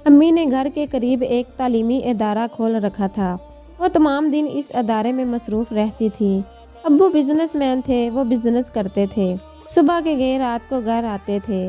امی نے گھر کے قریب ایک تعلیمی ادارہ کھول رکھا تھا۔ وہ تمام دن اس ادارے میں مصروف رہتی تھی۔ ابو بزنس مین تھے، وہ بزنس کرتے تھے، صبح کے گئے رات کو گھر آتے تھے۔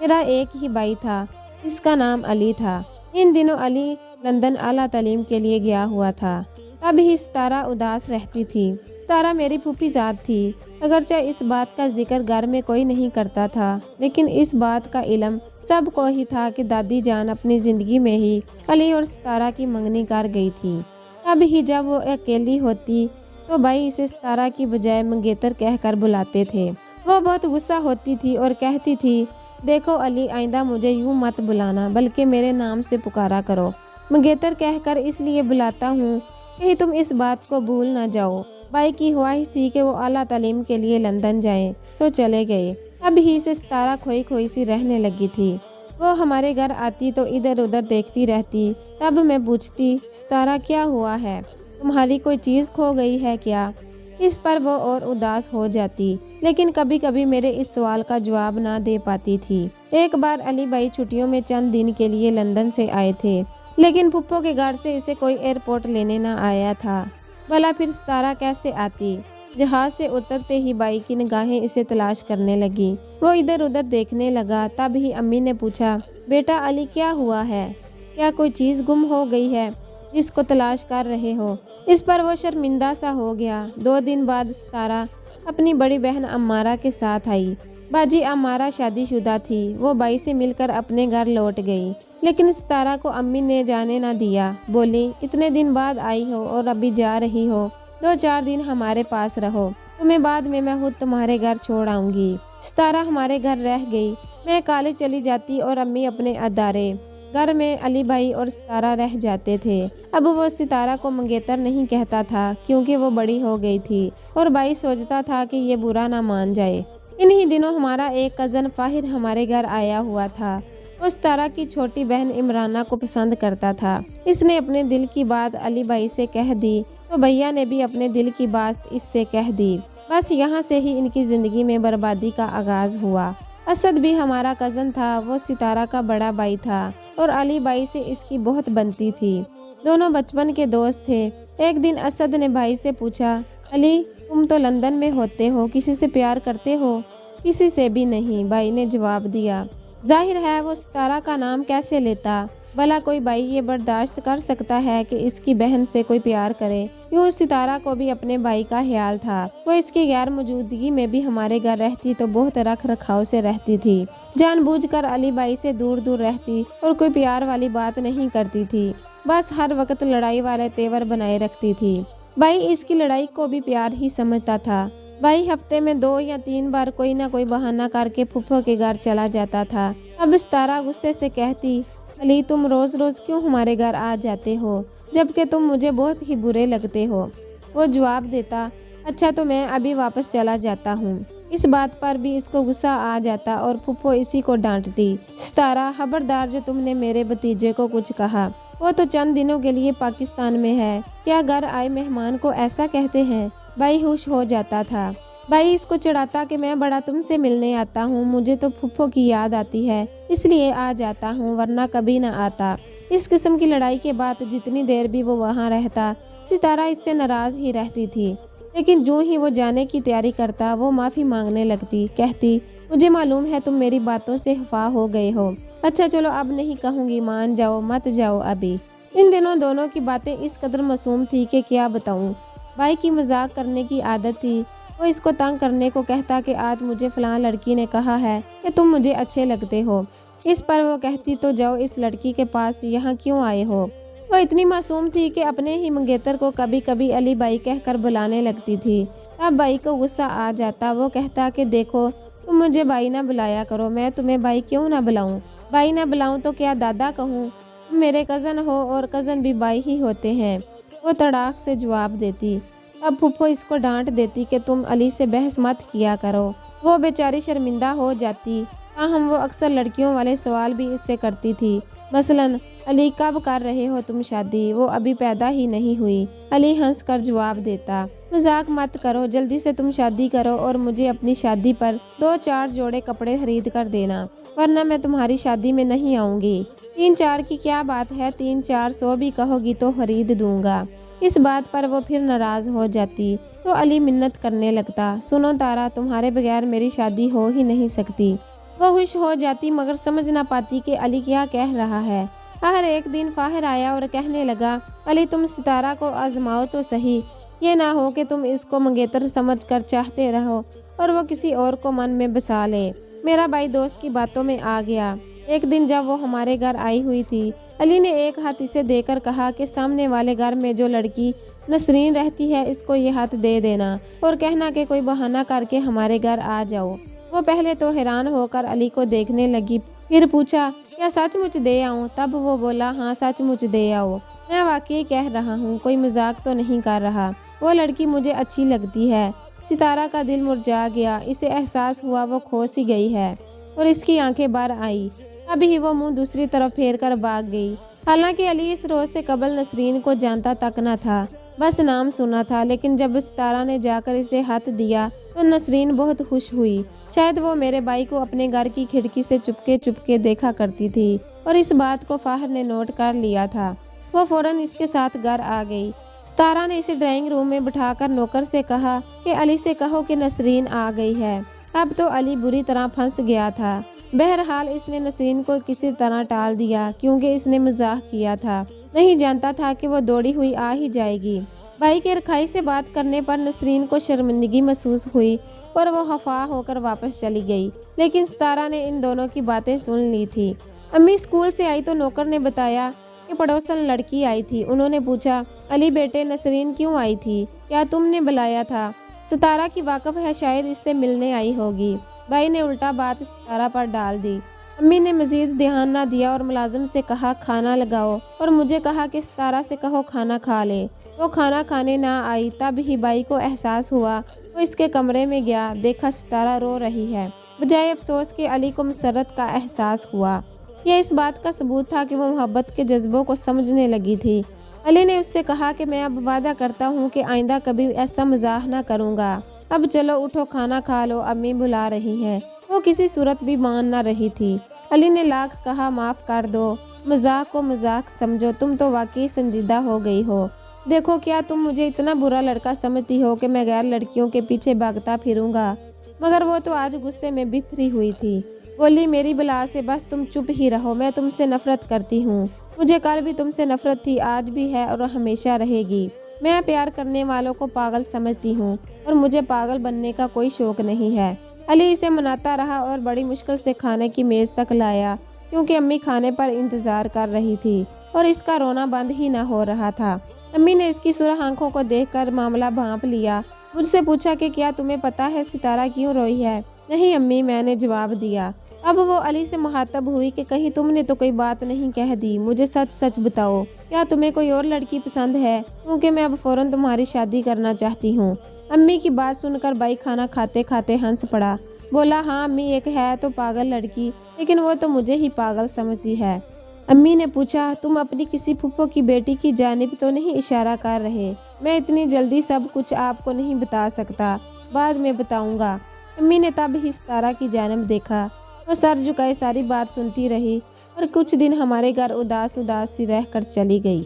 میرا ایک ہی بھائی تھا، جس کا نام علی تھا۔ ان دنوں علی لندن اعلیٰ تعلیم کے لیے گیا ہوا تھا۔ تب ہی ستارہ اداس رہتی تھی۔ ستارہ میری پھوپھی ذات تھی۔ اگرچہ اس بات کا ذکر گھر میں کوئی نہیں کرتا تھا، لیکن اس بات کا علم سب کو ہی تھا کہ دادی جان اپنی زندگی میں ہی علی اور ستارہ کی منگنی کر گئی تھی۔ تب ہی جب وہ اکیلی ہوتی تو بھائی اسے ستارہ کی بجائے منگیتر کہہ کر بلاتے تھے۔ وہ بہت غصہ ہوتی تھی اور کہتی تھی، دیکھو علی، آئندہ مجھے یوں مت بلانا، بلکہ میرے نام سے پکارا کرو۔ منگیتر کہہ کر اس لیے بلاتا ہوں کہیں تم اس بات کو بھول نہ جاؤ۔ بھائی کی خواہش تھی کہ وہ اعلیٰ تعلیم کے لیے لندن جائیں، سو چلے گئے۔ اب ہی سے ستارہ کھوئی کھوئی سی رہنے لگی تھی۔ وہ ہمارے گھر آتی تو ادھر ادھر دیکھتی رہتی۔ تب میں پوچھتی، ستارہ کیا ہوا ہے؟ تمہاری کوئی چیز کھو گئی ہے کیا؟ اس پر وہ اور اداس ہو جاتی، لیکن کبھی کبھی میرے اس سوال کا جواب نہ دے پاتی تھی۔ ایک بار علی بھائی چھٹیوں میں چند دن کے لیے لندن سے آئے تھے، لیکن پھپھو کے گھر سے اسے کوئی ایئرپورٹ لینے نہ آیا تھا۔ بھلا پھر ستارہ کیسے آتی؟ جہاز سے اترتے ہی بھائی کی نگاہیں اسے تلاش کرنے لگی۔ وہ ادھر ادھر دیکھنے لگا۔ تب ہی امی نے پوچھا، بیٹا علی کیا ہوا ہے؟ کیا کوئی چیز گم ہو گئی ہے جس کو تلاش کر رہے ہو؟ اس پر وہ شرمندہ سا ہو گیا۔ 2 دن بعد ستارہ اپنی بڑی بہن عمارہ کے ساتھ آئی۔ باجی عمارہ شادی شدہ تھی۔ وہ بھائی سے مل کر اپنے گھر لوٹ گئی، لیکن ستارہ کو امی نے جانے نہ دیا۔ بولی، اتنے دن بعد آئی ہو اور ابھی جا رہی ہو، 2-4 دن ہمارے پاس رہو، تمہیں بعد میں خود تمہارے گھر چھوڑ آؤں گی۔ ستارہ ہمارے گھر رہ گئی۔ میں کالج چلی جاتی اور امی اپنے ادارے۔ گھر میں علی بھائی اور ستارہ رہ جاتے تھے۔ اب وہ ستارہ کو منگیتر نہیں کہتا تھا، کیونکہ وہ بڑی ہو گئی تھی اور بھائی سوچتا تھا کہ یہ برا نہ مان جائے۔ انہی دنوں ہمارا ایک کزن فاہر ہمارے گھر آیا ہوا تھا۔ وہ ستارہ کی چھوٹی بہن عمرانہ کو پسند کرتا تھا۔ اس نے اپنے دل کی بات علی بھائی سے کہہ دی تو بھیا نے بھی اپنے دل کی بات اس سے کہہ دی۔ بس یہاں سے ہی ان کی زندگی میں بربادی کا آغاز ہوا۔ اسد بھی ہمارا کزن تھا۔ وہ ستارہ کا بڑا بھائی تھا اور علی بھائی سے اس کی بہت بنتی تھی۔ دونوں بچپن کے دوست تھے۔ ایک دن اسد نے بھائی سے پوچھا، علی، تم تو لندن میں ہوتے ہو، کسی سے پیار کرتے ہو؟ کسی سے بھی نہیں، بھائی نے جواب دیا۔ ظاہر ہے وہ ستارہ کا نام کیسے لیتا؟ بھلا کوئی بھائی یہ برداشت کر سکتا ہے کہ اس کی بہن سے کوئی پیار کرے؟ یوں ستارہ کو بھی اپنے بھائی کا خیال تھا۔ وہ اس کی غیر موجودگی میں بھی ہمارے گھر رہتی تو بہت رکھ رکھاؤ سے رہتی تھی۔ جان بوجھ کر علی بھائی سے دور دور رہتی اور کوئی پیار والی بات نہیں کرتی تھی۔ بس ہر وقت لڑائی والے تیور بنائے رکھتی تھی۔ بھائی اس کی لڑائی کو بھی پیار ہی سمجھتا تھا۔ بھائی ہفتے میں 2 یا 3 بار کوئی نہ کوئی بہانہ کر کے پھپھو کے گھر چلا جاتا تھا۔ اب ستارہ غصے سے کہتی، علی، تم روز روز کیوں ہمارے گھر آ جاتے ہو، جبکہ تم مجھے بہت ہی برے لگتے ہو؟ وہ جواب دیتا، اچھا تو میں ابھی واپس چلا جاتا ہوں۔ اس بات پر بھی اس کو غصہ آ جاتا اور پھپھو اسی کو ڈانٹتی، ستارہ خبردار جو تم نے میرے بھتیجے کو کچھ کہا، وہ تو چند دنوں کے لیے پاکستان میں ہے، کیا گھر آئے مہمان کو ایسا کہتے ہیں؟ بھائی خوش ہو جاتا تھا۔ بھائی اس کو چڑھاتا کہ میں بڑا تم سے ملنے آتا ہوں، مجھے تو پھپھو کی یاد آتی ہے اس لیے آ جاتا ہوں، ورنہ کبھی نہ آتا۔ اس قسم کی لڑائی کے بعد جتنی دیر بھی وہ وہاں رہتا، ستارہ اس سے ناراض ہی رہتی تھی، لیکن جو ہی وہ جانے کی تیاری کرتا وہ معافی مانگنے لگتی، کہتی، مجھے معلوم ہے تم میری باتوں سے خفا ہو گئے ہو، اچھا چلو اب نہیں کہوں گی، مان جاؤ، مت جاؤ ابھی۔ ان دنوں دونوں کی باتیں اس قدر معصوم تھی کہ کیا بتاؤں۔ بھائی کی مذاق کرنے کی عادت تھی۔ وہ اس کو تنگ کرنے کو کہتا کہ آج مجھے فلاں لڑکی نے کہا ہے کہ تم مجھے اچھے لگتے ہو۔ اس پر وہ کہتی، تو جاؤ اس لڑکی کے پاس، یہاں کیوں آئے ہو؟ وہ اتنی معصوم تھی کہ اپنے ہی منگیتر کو کبھی کبھی علی بھائی کہہ کر بلانے لگتی تھی۔ تب بھائی کو غصہ آ جاتا۔ وہ کہتا کہ دیکھو، تم مجھے بھائی نہ بلایا کرو، میں تمہیں بھائی کیوں نہ بلاؤں؟ بھائی نہ بلاؤں تو کیا دادا کہوں؟ تم میرے کزن ہو اور کزن بھی بھائی ہی ہوتے ہیں، وہ تڑاک سے جواب دیتی۔ اب پھپھو اس کو ڈانٹ دیتی کہ تم علی سے بحث مت کیا کرو۔ وہ بیچاری شرمندہ ہو جاتی، تاہم وہ اکثر لڑکیوں والے سوال بھی اس سے کرتی تھی، مثلاً، علی کب کر رہے ہو تم شادی؟ وہ ابھی پیدا ہی نہیں ہوئی۔ علی ہنس کر جواب دیتا، मजाक मत करो, जल्दी से तुम शादी करो और मुझे अपनी शादी पर 2-4 जोड़े कपड़े खरीद कर देना, वरना मैं तुम्हारी शादी में नहीं आऊंगी। 3-4 की क्या बात है, 3-400 भी कहोगी तो खरीद दूंगा। इस बात पर वो फिर नाराज हो जाती तो अली मिन्नत करने लगता, सुनो तारा, तुम्हारे बगैर मेरी शादी हो ही नहीं सकती। वो खुश हो जाती मगर समझ ना पाती कि अली क्या कह रहा है। हर एक दिन फाहिर आया और कहने लगा, अली तुम सितारा को आजमाओ तो सही, ये ना हो कि तुम इसको मंगेतर समझकर चाहते रहो और वो किसी और को मन में बसा ले। मेरा भाई दोस्त की बातों में आ गया। एक दिन जब वो हमारे घर आई हुई थी, अली ने एक हाथ इसे देकर कहा कि सामने वाले घर में जो लड़की नसरीन रहती है, इसको ये हाथ दे देना और कहना कि कोई बहाना करके हमारे घर आ जाओ। वो पहले तो हैरान होकर अली को देखने लगी, फिर पूछा, क्या सचमुच दे आऊं? तब वो बोला, हाँ सचमुच दे आओ, मैं वाकई कह रहा हूँ, कोई मजाक तो नहीं कर रहा। वो लड़की मुझे अच्छी लगती है। सितारा का दिल मुरझा गया, इसे एहसास हुआ वो खो सी गई है और इसकी आंखें बाहर आई। अभी वो मुंह दूसरी तरफ फेर कर भाग गई। हालांकि अली इस रोज से कबल नसरीन को जानता तक न था, बस नाम सुना था, लेकिन जब सितारा ने जाकर इसे हाथ दिया तो नसरीन बहुत खुश हुई। शायद वो मेरे भाई को अपने घर की खिड़की से चुपके चुपके देखा करती थी और इस बात को फाहिर ने नोट कर लिया था। वो फौरन इसके साथ घर आ गई। सितारा ने इसे ड्राइंग रूम में बिठाकर नौकर से कहा कि अली से कहो कि नसरीन आ गई है। अब तो अली बुरी तरह फंस गया था। बहरहाल इसने नसरीन को किसी तरह टाल दिया क्योंकि इसने मजाक किया था, नहीं जानता था कि वो दौड़ी हुई आ ही जाएगी। भाई के रखाई से बात करने पर नसरीन को शर्मिंदगी महसूस हुई और वो खफा होकर वापस चली गई, लेकिन सितारा ने इन दोनों की बातें सुन ली थी। अम्मी स्कूल से आई तो नौकर ने बताया कि पड़ोसन लड़की आई थी। उन्होंने पूछा, अली बेटे नसरीन क्यों आई थी, क्या तुमने बुलाया था? सितारा की वाकफ है, शायद इससे मिलने आई होगी। भाई ने उल्टा बात सितारा पर डाल दी। अम्मी ने मजीद ध्यान ना दिया और मुलाजिम से कहा खाना लगाओ और मुझे कहा कि सितारा से कहो खाना खा ले। वो खाना खाने ना आई। तब ही भाई को एहसास हुआ। वो इसके कमरे में गया, देखा सितारा रो रही है। बजाय अफसोस के अली को मसरत का एहसास हुआ। यह इस बात का सबूत था कि वो मोहब्बत के जज्बों को समझने लगी थी। अली ने उससे कहा कि मैं अब वादा करता हूँ कि आइंदा कभी ऐसा मजाक ना करूँगा। अब चलो उठो, खाना खा लो, अम्मी बुला रही हैं। वो किसी सूरत भी मान ना रही थी। अली ने लाख कहा माफ कर दो, मजाक को मजाक समझो, तुम तो वाकई संजीदा हो गई हो। देखो क्या तुम मुझे इतना बुरा लड़का समझती हो कि मैं गैर लड़कियों के पीछे भागता फिरूंगा? मगर वो तो आज गुस्से में बिफरी हुई थी। बोली, मेरी बला से बस तुम चुप ही रहो, मैं तुमसे नफरत करती हूँ। मुझे कल भी तुमसे नफरत थी, आज भी है और हमेशा रहेगी। मैं प्यार करने वालों को पागल समझती हूँ और मुझे पागल बनने का कोई शौक नहीं है। अली इसे मनाता रहा और बड़ी मुश्किल से खाने की मेज तक लाया क्योंकि अम्मी खाने पर इंतजार कर रही थी और इसका रोना बंद ही ना हो रहा था। अम्मी ने इसकी सुरख आंखों को देखकर मामला भांप लिया। मुझसे पूछा कि क्या तुम्हें पता है सितारा क्यों रोई है? नहीं अम्मी, मैंने जवाब दिया। अब वो अली से मुखातब हुई कि कहीं तुमने तो कोई बात नहीं कह दी, मुझे सच सच बताओ, क्या तुम्हें कोई और लड़की पसंद है? क्योंकि मैं अब फौरन तुम्हारी शादी करना चाहती हूँ। अम्मी की बात सुनकर भाई खाना खाते खाते हंस पड़ा। बोला, हाँ अम्मी, एक है तो पागल लड़की, लेकिन वो तो मुझे ही पागल समझती है। अम्मी ने पूछा, तुम अपनी किसी फूफो की बेटी की जानिब तो नहीं इशारा कर रहे? मैं इतनी जल्दी सब कुछ आपको नहीं बता सकता, बाद में बताऊंगा। अम्मी ने तब ही सितारा की जानिब देखा। वो सर झुकाए सारी बात सुनती रही और कुछ दिन हमारे घर उदास उदास सी रह कर चली गई।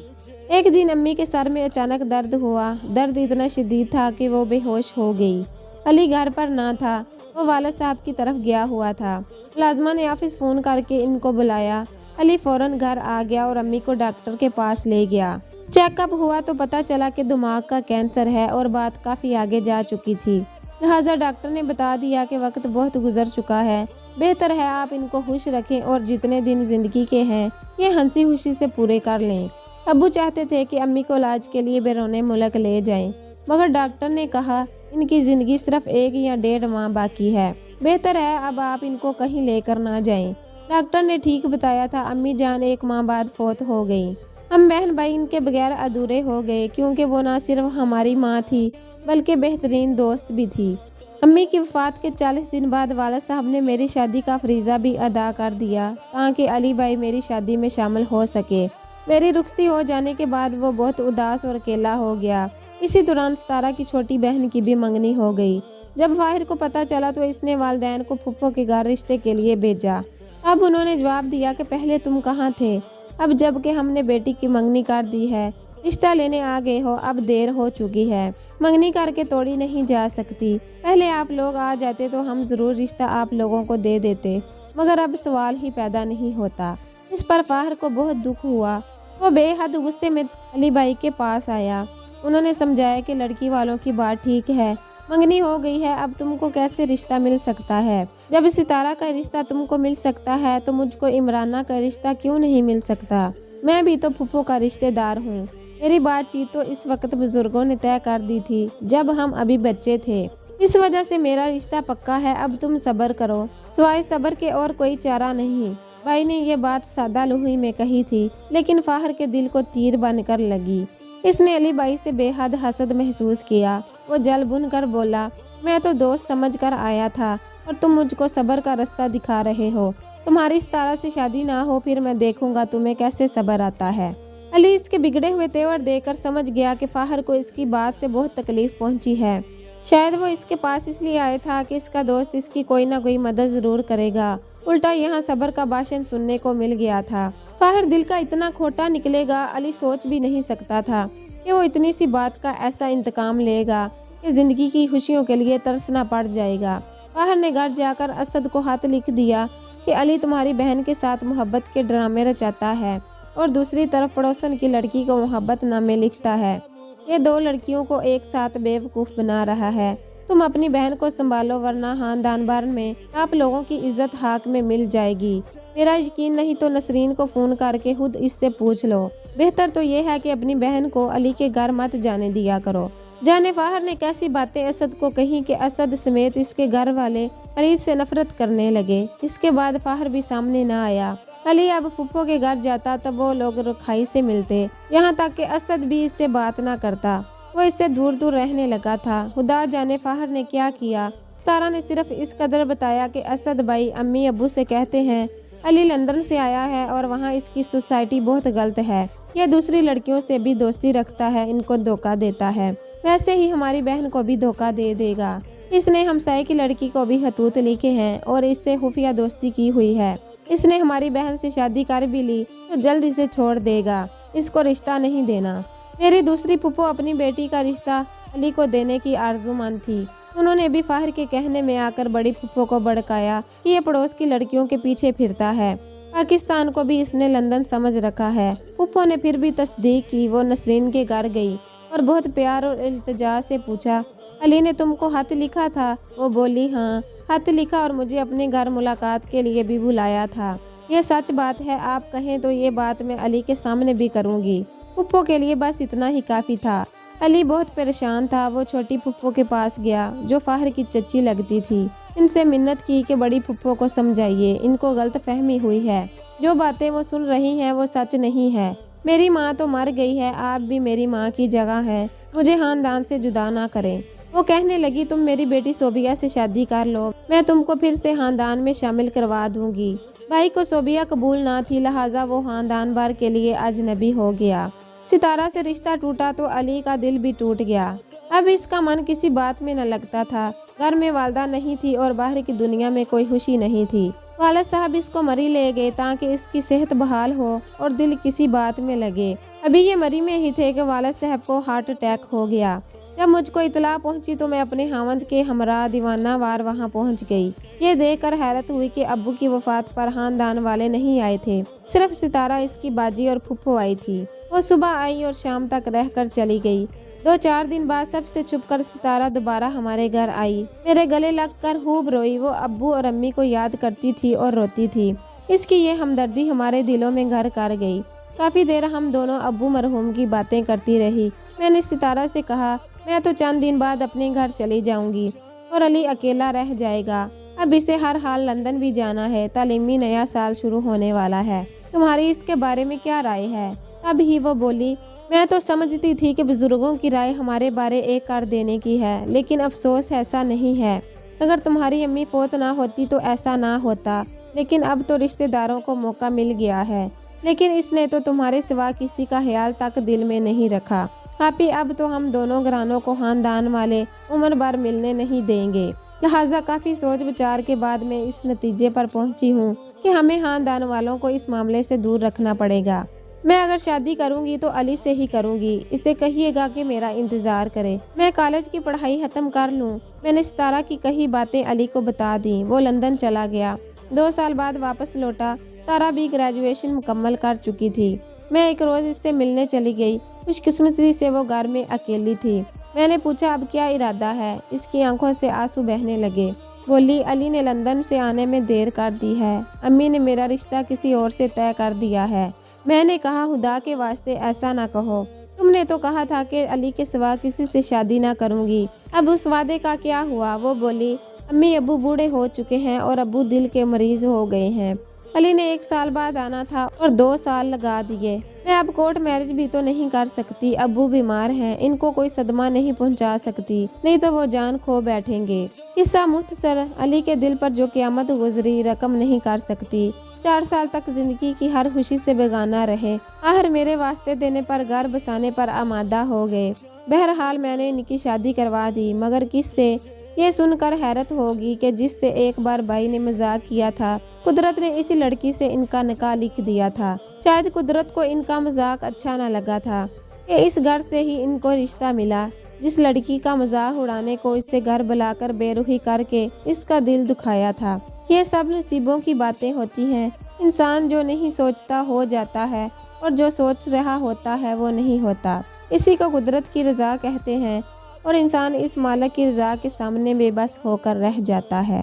एक दिन अम्मी के सर में अचानक दर्द हुआ। दर्द इतना शदीद था कि वो बेहोश हो गई। अली घर पर ना था, वो वालिद साहब की तरफ गया हुआ था। मुलाजमा ने ऑफिस फ़ोन करके इनको बुलाया। अली फौरन घर आ गया और अम्मी को डॉक्टर के पास ले गया। चेकअप हुआ तो पता चला कि दिमाग का कैंसर है और बात काफ़ी आगे जा चुकी थी। लिहाजा डॉक्टर ने बता दिया कि वक्त बहुत गुजर चुका है, बेहतर है आप इनको खुश रखें और जितने दिन जिंदगी के हैं ये हंसी खुशी से पूरे कर लें। अब्बू चाहते थे कि अम्मी को इलाज के लिए बैरून मुल्क ले जाएं, मगर डॉक्टर ने कहा इनकी ज़िंदगी सिर्फ 1 या 1.5 माह बाकी है, बेहतर है अब आप इनको कहीं लेकर ना जाएं। डॉक्टर ने ठीक बताया था। अम्मी जान 1 माह बाद फौत हो गई। हम बहन भाई इनके बगैर अधूरे हो गए क्योंकि वो ना सिर्फ हमारी माँ थी बल्कि बेहतरीन दोस्त भी थी। अम्मी की वफ़ात के 40 दिन बाद वालिद साहब ने मेरी शादी का फरीज़ा भी अदा कर दिया ताकि अली भाई मेरी शादी में शामिल हो सके। मेरी रुखसती हो जाने के बाद वो बहुत उदास और अकेला हो गया। इसी दौरान सितारा की छोटी बहन की भी मंगनी हो गई। जब फाहिर को पता चला तो इसने वालिदैन को फूफो के घर रिश्ते के लिए भेजा। अब उन्होंने जवाब दिया कि पहले तुम कहाँ थे, अब जबकि हमने बेटी की मंगनी कर दी है, रिश्ता लेने आ गए हो, अब देर हो चुकी है, मंगनी करके तोड़ी नहीं जा सकती। पहले आप लोग आ जाते तो हम जरूर रिश्ता आप लोगों को दे देते, मगर अब सवाल ही पैदा नहीं होता। इस पर फाहिर को बहुत दुख हुआ। वो बेहद गुस्से में अली भाई के पास आया। उन्होंने समझाया कि लड़की वालों की बात ठीक है, मंगनी हो गई है, अब तुमको कैसे रिश्ता मिल सकता है। जब सितारा का रिश्ता तुमको मिल सकता है तो मुझको इमराना का रिश्ता क्यों नहीं मिल सकता। मैं भी तो फूफो का रिश्तेदार हूँ। मेरी बातचीत तो इस वक्त बुजुर्गों ने तय कर दी थी जब हम अभी बच्चे थे। इस वजह से मेरा रिश्ता पक्का है, अब तुम सब्र करो, सिवाय सब्र के और कोई चारा नहीं। भाई ने ये बात सादा लुही में कही थी, लेकिन फाहिर के दिल को तीर बनकर लगी। इसने अली भाई से बेहद हसद महसूस किया। वो जल बुन कर बोला, मैं तो दोस्त समझ कर आया था और तुम मुझको सब्र का रास्ता दिखा रहे हो। तुम्हारी सितारा से शादी ना हो, फिर मैं देखूंगा तुम्हें कैसे सब्र आता है। अली इसके बिगड़े हुए तेवर देखकर समझ गया कि फाहिर को इसकी बात से बहुत तकलीफ पहुंची है। शायद वो इसके पास इसलिए आया था कि इसका दोस्त इसकी कोई ना कोई मदद जरूर करेगा। उल्टा यहाँ सब्र का भाषण सुनने को मिल गया था। फाहिर दिल का इतना खोटा निकलेगा अली सोच भी नहीं सकता था कि वो इतनी सी बात का ऐसा इंतकाम लेगा कि जिंदगी की खुशियों के लिए तरसना पड़ जाएगा। फाहिर ने घर जाकर असद को हाथ लिख दिया कि अली तुम्हारी बहन के साथ मोहब्बत के ड्रामे रचाता है और दूसरी तरफ पड़ोसन की लड़की को मोहब्बत नामे लिखता है। ये दो लड़कियों को एक साथ बेवकूफ़ बना रहा है। तुम अपनी बहन को संभालो, वरना खानदान भर में आप लोगों की इज्जत हाक में मिल जाएगी। मेरा यकीन नहीं तो नसरीन को फ़ोन करके खुद इससे पूछ लो। बेहतर तो ये है कि अपनी बहन को अली के घर मत जाने दिया करो। जाने फाहिर ने कैसी बातें असद को कही कि असद समेत इसके घर वाले अली से नफरत करने लगे। इसके बाद फाहिर भी सामने न आया। अली अब फूफो के घर जाता तब वो लोग रुखाई से मिलते, यहाँ तक कि असद भी इससे बात ना करता। वो इससे दूर दूर रहने लगा था। खुदा जाने फाहिर ने क्या किया। सितारा ने सिर्फ इस कदर बताया कि असद भाई अम्मी अब्बू से कहते हैं अली लंदन से आया है और वहाँ इसकी सोसाइटी बहुत गलत है, यह दूसरी लड़कियों से भी दोस्ती रखता है, इनको धोखा देता है, वैसे ही हमारी बहन को भी धोखा दे देगा। इसने हमसाये की लड़की को भी खतूत लिखे हैं और इससे खुफिया दोस्ती की हुई है। इसने हमारी बहन से शादी कर भी ली तो जल्द इसे छोड़ देगा, इसको रिश्ता नहीं देना। मेरी दूसरी फूफो अपनी बेटी का रिश्ता अली को देने की आरज़ूमंद थी। उन्होंने भी फाहिर के कहने में आकर बड़ी फूफो को भड़काया कि ये पड़ोस की लड़कियों के पीछे फिरता है। पाकिस्तान को भी इसने लंदन समझ रखा है। फूफो ने फिर भी तस्दीक की। वो नसरीन के घर गई और बहुत प्यार और इल्तिजा से पूछा, अली ने तुमको खत लिखा था? वो बोली, हाँ, खत लिखा और मुझे अपने घर मुलाकात के लिए भी बुलाया था। ये सच बात है, आप कहें तो ये बात मैं अली के सामने भी करूँगी। फूफो के लिए बस इतना ही काफ़ी था। अली बहुत परेशान था। वो छोटी फूफो के पास गया जो फाहिर की चच्ची लगती थी। इनसे मिन्नत की कि बड़ी फूफो को समझाइए, इनको गलत फहमी हुई है, जो बातें वो सुन रही हैं वो सच नहीं है। मेरी माँ तो मर गई है, आप भी मेरी माँ की जगह हैं, मुझे खानदान से जुदा ना करें। वो कहने लगी, तुम मेरी बेटी सोबिया से शादी कर लो, मैं तुमको फिर से खानदान में शामिल करवा दूंगी। भाई को सोबिया कबूल ना थी, लिहाजा वो खानदान भर के लिए अजनबी हो गया। सितारा से रिश्ता टूटा तो अली का दिल भी टूट गया। अब इसका मन किसी बात में न लगता था। घर में वालदा नहीं थी और बाहर की दुनिया में कोई खुशी नहीं थी। वालिद साहब इसको मरी ले गए ताकि इसकी सेहत बहाल हो और दिल किसी बात में लगे। अभी ये मरी में ही थे कि वालिद साहब को हार्ट अटैक हो गया। जब मुझको इतला पहुंची तो मैं अपने हावंद के हमरा दीवाना वार वहां पहुंच गई। ये देखकर हैरत हुई कि अब्बू की वफात पर खानदान वाले नहीं आए थे, सिर्फ सितारा, इसकी बाजी और फूफो आई थी। वो सुबह आई और शाम तक रहकर चली गई। 2-4 दिन बाद सबसे छुपकर सितारा दोबारा हमारे घर आई। मेरे गले लगकर खूब रोई। वो अब्बू और अम्मी को याद करती थी और रोती थी। इसकी ये हमदर्दी हमारे दिलों में घर कर गई। काफ़ी देर हम दोनों अब्बू मरहूम की बातें करती रही। मैंने सितारा से कहा, मैं तो चंद दिन बाद अपने घर चली जाऊंगी और अली अकेला रह जाएगा। अब इसे हर हाल लंदन भी जाना है, तालीमी नया साल शुरू होने वाला है, तुम्हारी इसके बारे में क्या राय है? तब ही वो बोली, मैं तो समझती थी कि बुजुर्गों की राय हमारे बारे एक कर देने की है, लेकिन अफसोस ऐसा नहीं है। अगर तुम्हारी अम्मी फोत ना होती तो ऐसा ना होता, लेकिन अब तो रिश्तेदारों को मौका मिल गया है। लेकिन इसने तो तुम्हारे सिवा किसी का ख्याल तक दिल में नहीं रखा। آپی اب تو ہم دونوں گھرانوں کو خاندان والے عمر بھر ملنے نہیں دیں گے، لہٰذا کافی سوچ بچار کے بعد میں اس نتیجے پر پہنچی ہوں کہ ہمیں خاندان والوں کو اس معاملے سے دور رکھنا پڑے گا۔ میں اگر شادی کروں گی تو علی سے ہی کروں گی، اسے کہیے گا کہ میرا انتظار کرے، میں کالج کی پڑھائی ختم کر لوں۔ میں نے ستارہ کی کئی باتیں علی کو بتا دیں، وہ لندن چلا گیا، 2 سال بعد واپس لوٹا۔ ستارہ بھی گریجویشن مکمل کر چکی تھی۔ میں ایک روز اس سے ملنے چلی گئی، خوش قسمتی سے وہ گھر میں اکیلی تھی۔ میں نے پوچھا اب کیا ارادہ ہے؟ اس کی آنکھوں سے آنسو بہنے لگے۔ بولی علی نے لندن سے آنے میں دیر کر دی ہے، امی نے میرا رشتہ کسی اور سے طے کر دیا ہے۔ میں نے کہا خدا کے واسطے ایسا نہ کہو، تم نے تو کہا تھا کہ علی کے سوا کسی سے شادی نہ کروں گی، اب اس وعدے کا کیا ہوا؟ وہ بولی امی ابو بوڑھے ہو چکے ہیں اور ابو دل کے مریض ہو گئے ہیں، علی نے 1 سال بعد آنا تھا اور 2 سال لگا دیے، میں اب کورٹ میرج بھی تو نہیں کر سکتی، ابو بیمار ہیں، ان کو کوئی صدمہ نہیں پہنچا سکتی، نہیں تو وہ جان کھو بیٹھیں گے۔ قصہ مختصر، علی کے دل پر جو قیامت گزری رقم نہیں کر سکتی۔ 4 سال تک زندگی کی ہر خوشی سے بیگانہ رہے، آخر میرے واسطے دینے پر گھر بسانے پر آمادہ ہو گئے۔ بہرحال میں نے ان کی شادی کروا دی، مگر کس سے؟ یہ سن کر حیرت ہوگی کہ جس سے ایک بار بھائی نے مذاق کیا تھا، قدرت نے اسی لڑکی سے ان کا نکاح لکھ دیا تھا۔ شاید قدرت کو ان کا مذاق اچھا نہ لگا تھا کہ اس گھر سے ہی ان کو رشتہ ملا، جس لڑکی کا مذاق اڑانے کو اس سے گھر بلا کر بے رخی کر کے اس کا دل دکھایا تھا۔ یہ سب نصیبوں کی باتیں ہوتی ہیں، انسان جو نہیں سوچتا ہو جاتا ہے اور جو سوچ رہا ہوتا ہے وہ نہیں ہوتا، اسی کو قدرت کی رضا کہتے ہیں، اور انسان اس مالک کی رضا کے سامنے بے بس ہو کر رہ جاتا ہے۔